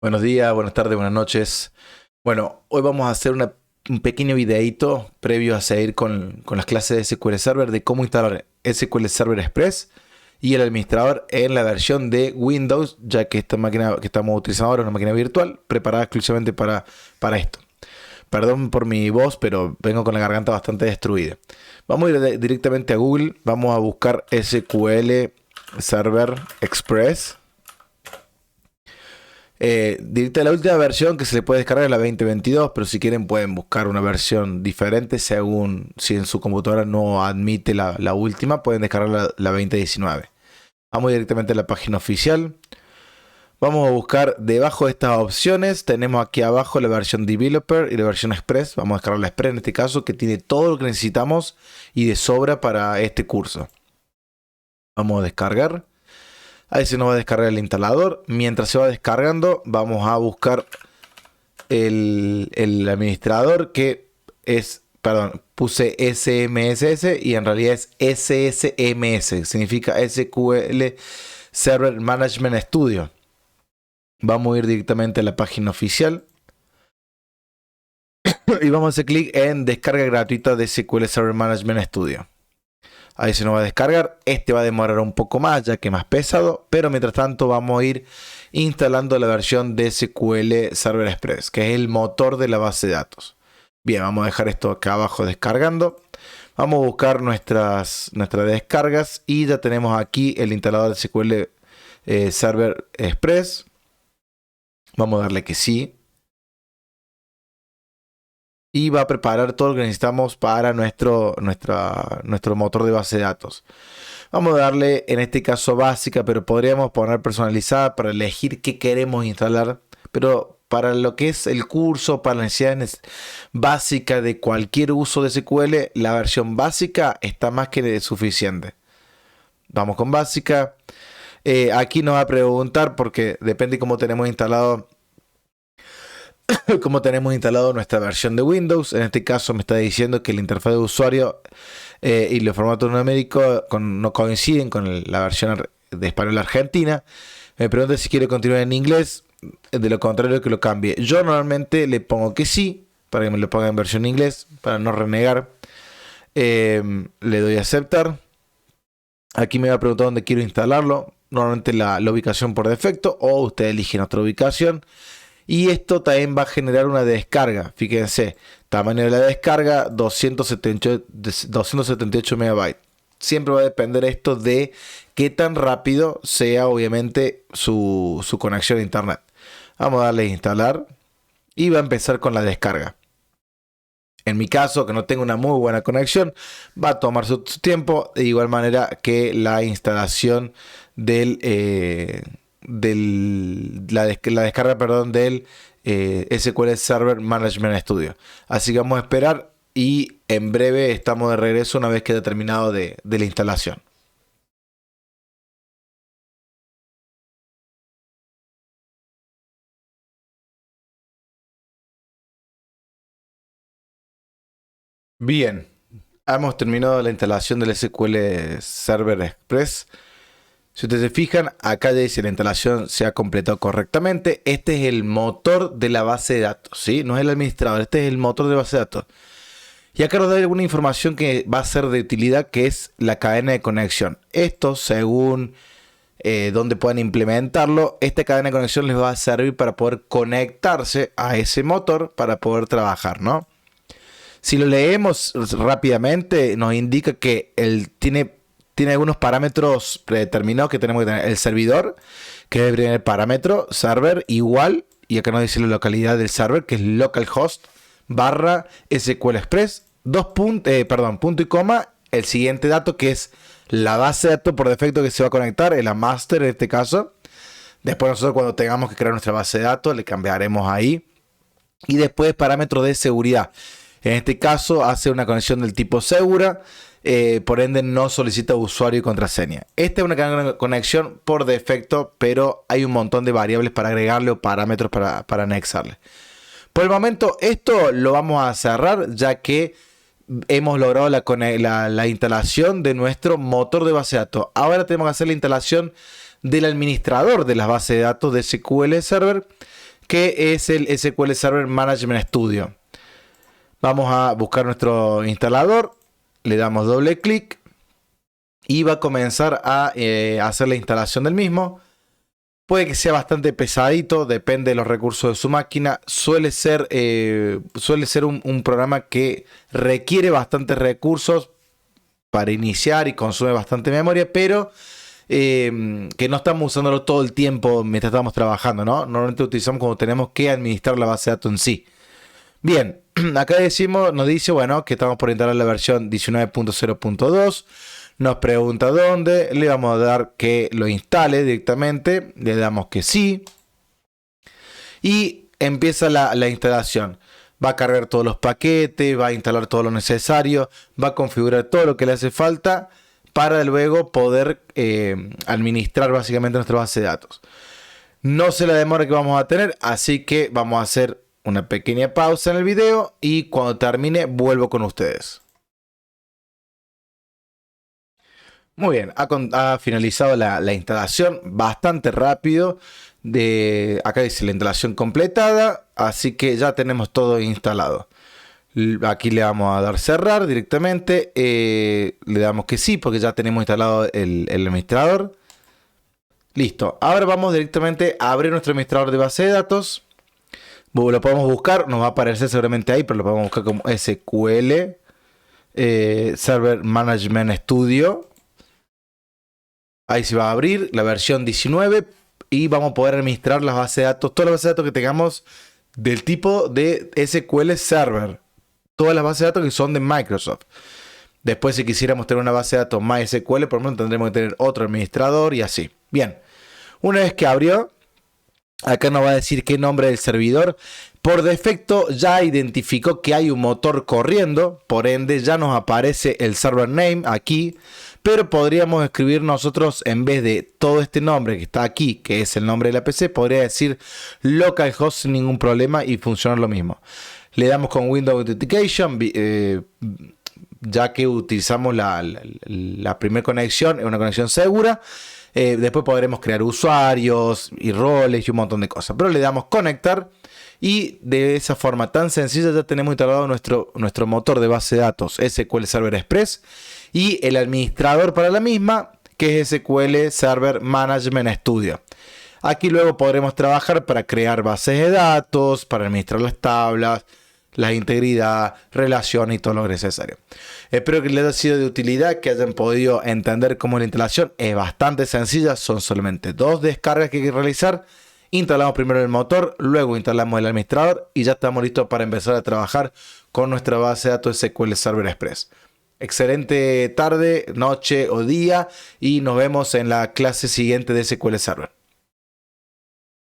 Buenos días, buenas tardes, buenas noches. Bueno, hoy vamos a hacer un pequeño videíto previo a seguir con las clases de SQL Server de cómo instalar SQL Server Express y el administrador en la versión de Windows, ya que esta máquina que estamos utilizando ahora es una máquina virtual preparada exclusivamente para esto. Perdón por mi voz, pero vengo con la garganta bastante destruida. Vamos a ir directamente a Google, vamos a buscar SQL Server Express. Directa la última versión que se le puede descargar es la 2022, pero si quieren pueden buscar una versión diferente según si en su computadora no admite la última, pueden descargar la 2019. Vamos directamente a la página oficial. Vamos a buscar debajo de estas opciones, tenemos aquí abajo la versión Developer y la versión Express. Vamos a descargar la Express en este caso, que tiene todo lo que necesitamos y de sobra para este curso. Vamos a descargar. Ahí se nos va a descargar el instalador. Mientras se va descargando, vamos a buscar el administrador que es, perdón, puse SMSS y en realidad es SSMS, significa SQL Server Management Studio. Vamos a ir directamente a la página oficial y vamos a hacer clic en descarga gratuita de SQL Server Management Studio. Ahí se nos va a descargar. Este va a demorar un poco más ya que es más pesado, pero mientras tanto vamos a ir instalando la versión de SQL Server Express, que es el motor de la base de datos. Bien, vamos a dejar esto acá abajo descargando. Vamos a buscar nuestras descargas y ya tenemos aquí el instalador de SQL Server Express. Vamos a darle que sí. Y va a preparar todo lo que necesitamos para nuestro motor de base de datos. Vamos a darle en este caso básica, pero podríamos poner personalizada para elegir qué queremos instalar. Pero para lo que es el curso, para las necesidades básicas de cualquier uso de SQL, la versión básica está más que suficiente. Vamos con básica. Aquí nos va a preguntar porque depende cómo tenemos instalado nuestra versión de Windows. En este caso me está diciendo que la interfaz de usuario y los formatos numéricos no coinciden con la versión de español argentina. Me pregunta si quiere continuar en inglés. De lo contrario, que lo cambie. Yo normalmente le pongo que sí, para que me lo ponga en versión inglés, para no renegar. Le doy a aceptar. Aquí me va a preguntar dónde quiero instalarlo. Normalmente la ubicación por defecto, o usted elige otra ubicación. Y esto también va a generar una descarga. Fíjense, tamaño de la descarga 278 MB. Siempre va a depender esto de qué tan rápido sea obviamente su conexión a internet. Vamos a darle a instalar y va a empezar con la descarga. En mi caso, que no tengo una muy buena conexión, va a tomar su tiempo, de igual manera que la instalación la descarga, perdón, del SQL Server Management Studio. Así que vamos a esperar y en breve estamos de regreso una vez que haya terminado de la instalación. Bien, hemos terminado la instalación del SQL Server Express. Si ustedes se fijan, acá ya dice la instalación se ha completado correctamente. Este es el motor de la base de datos, ¿sí? No es el administrador, este es el motor de base de datos. Y acá nos da alguna información que va a ser de utilidad, que es la cadena de conexión. Esto, según donde puedan implementarlo, esta cadena de conexión les va a servir para poder conectarse a ese motor para poder trabajar, ¿no? Si lo leemos rápidamente, nos indica que él tiene algunos parámetros predeterminados que tenemos que tener. El servidor, que debe tener el parámetro server igual, y acá nos dice la localidad del server, que es localhost barra SQL Express, punto y coma, el siguiente dato que es la base de datos por defecto que se va a conectar, es la master en este caso. Después nosotros cuando tengamos que crear nuestra base de datos le cambiaremos ahí. Y después parámetros de seguridad. En este caso hace una conexión del tipo segura, por ende no solicita usuario y contraseña. Esta es una conexión por defecto, pero hay un montón de variables para agregarle o parámetros para anexarle. Por el momento esto lo vamos a cerrar ya que hemos logrado la instalación de nuestro motor de base de datos. Ahora tenemos que hacer la instalación del administrador de las bases de datos de SQL Server, que es el SQL Server Management Studio. Vamos a buscar nuestro instalador, le damos doble clic y va a comenzar a hacer la instalación del mismo. Puede que sea bastante pesadito, depende de los recursos de su máquina. Suele ser un programa que requiere bastantes recursos para iniciar y consume bastante memoria, pero que no estamos usándolo todo el tiempo mientras estamos trabajando, ¿no? Normalmente lo utilizamos cuando tenemos que administrar la base de datos en sí. Bien, acá nos dice, bueno, que estamos por instalar la versión 19.0.2. Nos pregunta dónde. Le vamos a dar que lo instale directamente. Le damos que sí. Y empieza la instalación. Va a cargar todos los paquetes, va a instalar todo lo necesario, va a configurar todo lo que le hace falta para luego poder administrar básicamente nuestra base de datos. No sé la demora que vamos a tener, así que vamos a hacer una pequeña pausa en el video y cuando termine vuelvo con ustedes. Muy bien, ha finalizado la instalación bastante rápido. Acá dice la instalación completada, así que ya tenemos todo instalado. Aquí le vamos a dar cerrar directamente. Le damos que sí porque ya tenemos instalado el administrador. Listo, ahora vamos directamente a abrir nuestro administrador de base de datos. Lo podemos buscar, nos va a aparecer seguramente ahí, pero lo podemos buscar como SQL Server Management Studio. Ahí se va a abrir la versión 19 y vamos a poder administrar las bases de datos, todas las bases de datos que tengamos del tipo de SQL Server. Todas las bases de datos que son de Microsoft. Después, si quisiéramos tener una base de datos MySQL, por ejemplo, tendremos que tener otro administrador y así. Bien, una vez que abrió, acá nos va a decir qué nombre del servidor. Por defecto ya identificó que hay un motor corriendo, por ende ya nos aparece el server name aquí. Pero podríamos escribir nosotros, en vez de todo este nombre que está aquí, que es el nombre de la PC, podría decir localhost sin ningún problema y funcionar lo mismo. Le damos con Windows Authentication, ya que utilizamos la primera conexión, es una conexión segura. Después podremos crear usuarios y roles y un montón de cosas. Pero le damos conectar y de esa forma tan sencilla ya tenemos instalado nuestro motor de base de datos SQL Server Express y el administrador para la misma, que es SQL Server Management Studio. Aquí luego podremos trabajar para crear bases de datos, para administrar las tablas, la integridad, relaciones y todo lo necesario. Espero que les haya sido de utilidad, que hayan podido entender cómo la instalación es bastante sencilla. Son solamente 2 descargas que hay que realizar. Instalamos primero el motor, luego instalamos el administrador y ya estamos listos para empezar a trabajar con nuestra base de datos SQL Server Express. Excelente tarde, noche o día y nos vemos en la clase siguiente de SQL Server.